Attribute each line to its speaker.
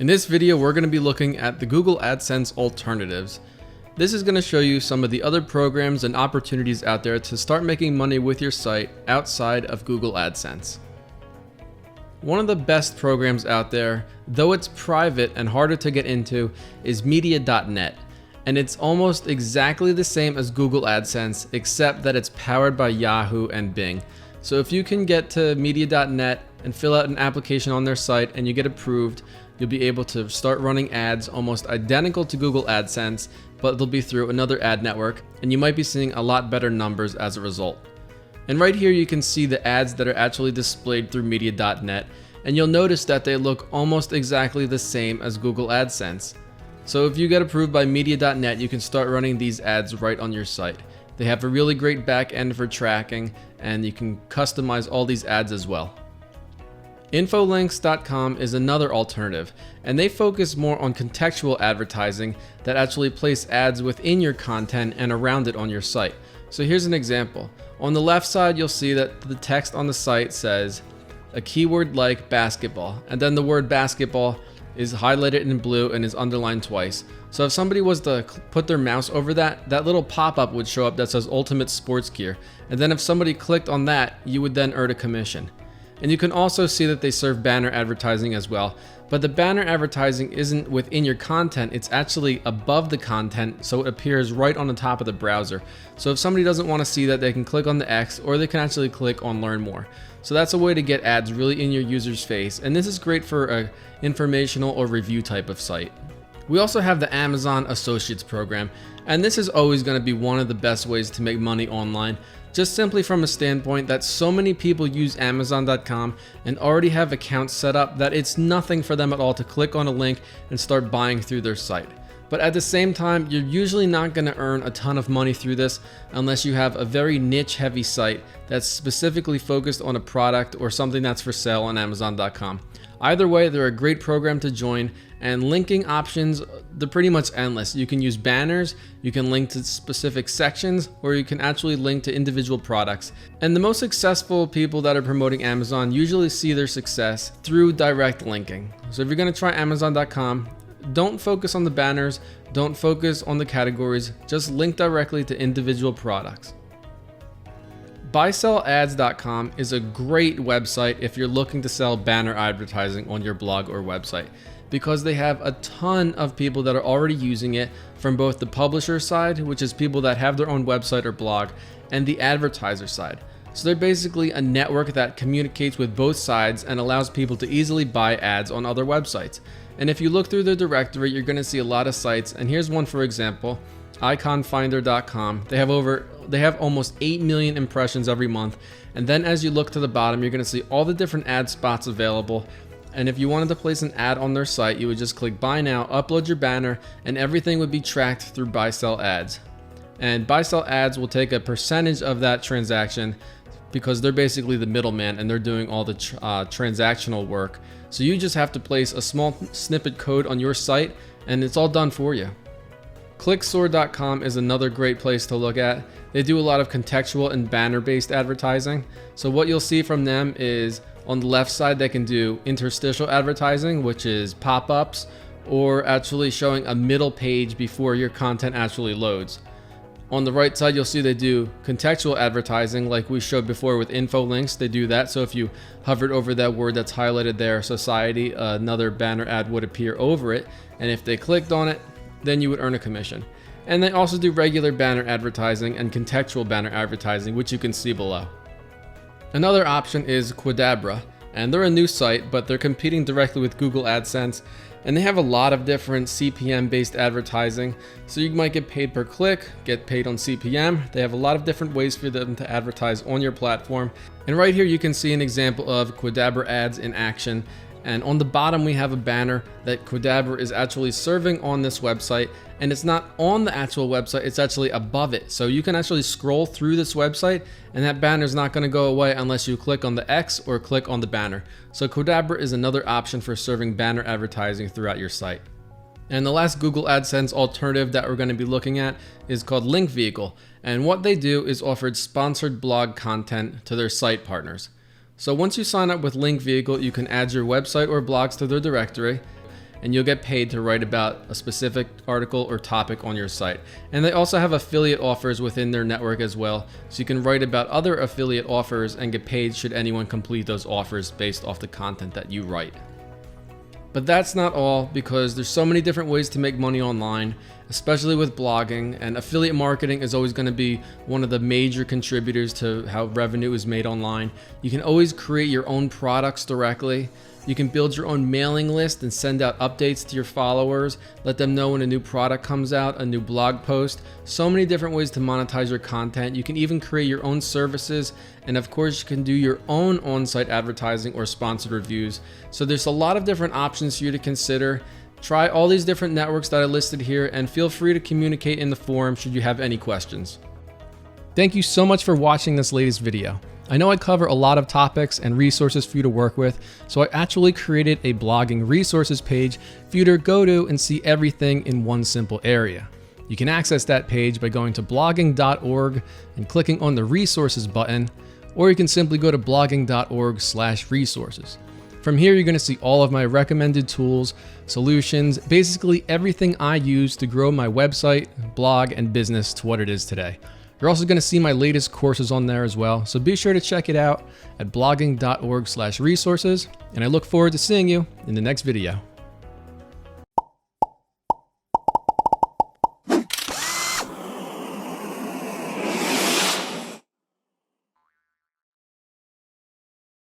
Speaker 1: In this video, we're going to be looking at the Google AdSense alternatives. This is going to show you some of the other programs and opportunities out there to start making money with your site outside of Google AdSense. One of the best programs out there, though it's private and harder to get into, is media.net. And it's almost exactly the same as Google AdSense, except that it's powered by Yahoo and Bing. So if you can get to media.net and fill out an application on their site and you get approved, you'll be able to start running ads almost identical to Google AdSense, but they'll be through another ad network, and you might be seeing a lot better numbers as a result. And right here you can see the ads that are actually displayed through media.net, and you'll notice that they look almost exactly the same as Google AdSense. So if you get approved by media.net, you can start running these ads right on your site. They have a really great back end for tracking, and you can customize all these ads as well. Infolinks.com is another alternative, and they focus more on contextual advertising that actually place ads within your content and around it on your site. So here's an example. On the left side, you'll see that the text on the site says a keyword like basketball, and then the word basketball is highlighted in blue and is underlined twice. So if somebody was to put their mouse over that little pop-up would show up that says Ultimate Sports Gear. And then if somebody clicked on that, you would then earn a commission. And you can also see that they serve banner advertising as well. But the banner advertising isn't within your content, it's actually above the content, so it appears right on the top of the browser. So if somebody doesn't want to see that, they can click on the X, or they can actually click on Learn More. So that's a way to get ads really in your user's face, and this is great for an informational or review type of site. We also have the Amazon Associates program, and this is always going to be one of the best ways to make money online, just simply from a standpoint that so many people use Amazon.com and already have accounts set up that it's nothing for them at all to click on a link and start buying through their site. But at the same time, you're usually not going to earn a ton of money through this unless you have a very niche heavy site that's specifically focused on a product or something that's for sale on Amazon.com. Either way, they're a great program to join, and linking options, they're pretty much endless. You can use banners, you can link to specific sections, or you can actually link to individual products. And the most successful people that are promoting Amazon usually see their success through direct linking. So if you're going to try Amazon.com, don't focus on the banners, don't focus on the categories, just link directly to individual products. BuySellAds.com is a great website if you're looking to sell banner advertising on your blog or website, because they have a ton of people that are already using it from both the publisher side, which is people that have their own website or blog, and the advertiser side. So they're basically a network that communicates with both sides and allows people to easily buy ads on other websites. And if you look through their directory, you're going to see a lot of sites, and here's one for example, iconfinder.com. They have almost 8 million impressions every month, and then as you look to the bottom, you're going to see all the different ad spots available. And if you wanted to place an ad on their site, you would just click buy now, upload your banner, and everything would be tracked through buy sell ads. And buy sell ads will take a percentage of that transaction because they're basically the middleman and they're doing all the transactional work. So you just have to place a small snippet code on your site and it's all done for you. Clicksor.com is another great place to look at. They do a lot of contextual and banner-based advertising. So what you'll see from them is on the left side, they can do interstitial advertising, which is pop-ups, or actually showing a middle page before your content actually loads. On the right side, you'll see they do contextual advertising like we showed before with Infolinks. They do that. So if you hovered over that word that's highlighted there, society, another banner ad would appear over it. And if they clicked on it, then you would earn a commission. And they also do regular banner advertising and contextual banner advertising, which you can see below. Another option is Quidabra, and they're a new site, but they're competing directly with Google AdSense, and they have a lot of different CPM-based advertising. So you might get paid per click, get paid on CPM. They have a lot of different ways for them to advertise on your platform. And right here you can see an example of Quidabra ads in action. And on the bottom, we have a banner that Quidabra is actually serving on this website, and it's not on the actual website, it's actually above it. So you can actually scroll through this website, and that banner is not going to go away unless you click on the X or click on the banner. So Quidabra is another option for serving banner advertising throughout your site. And the last Google AdSense alternative that we're going to be looking at is called Link Vehicle. And what they do is offer sponsored blog content to their site partners. So once you sign up with Link Vehicle, you can add your website or blogs to their directory. and you'll get paid to write about a specific article or topic on your site. And they also have affiliate offers within their network as well, so you can write about other affiliate offers and get paid should anyone complete those offers based off the content that you write. But that's not all, because there's so many different ways to make money online, especially with blogging, and affiliate marketing is always going to be one of the major contributors to how revenue is made online. You can always create your own products directly. You can build your own mailing list and send out updates to your followers, let them know when a new product comes out, a new blog post. So many different ways to monetize your content. You can even create your own services, and of course you can do your own on-site advertising or sponsored reviews. So there's a lot of different options for you to consider. Try all these different networks that I listed here, and feel free to communicate in the forum should you have any questions. Thank you so much for watching this latest video. I know I cover a lot of topics and resources for you to work with, so I actually created a blogging resources page for you to go to and see everything in one simple area. You can access that page by going to blogging.org and clicking on the resources button, or you can simply go to blogging.org/resources. From here, you're going to see all of my recommended tools, solutions, basically everything I use to grow my website, blog, and business to what it is today. You're also going to see my latest courses on there as well, so be sure to check it out at blogging.org/resources, and I look forward to seeing you in the next video.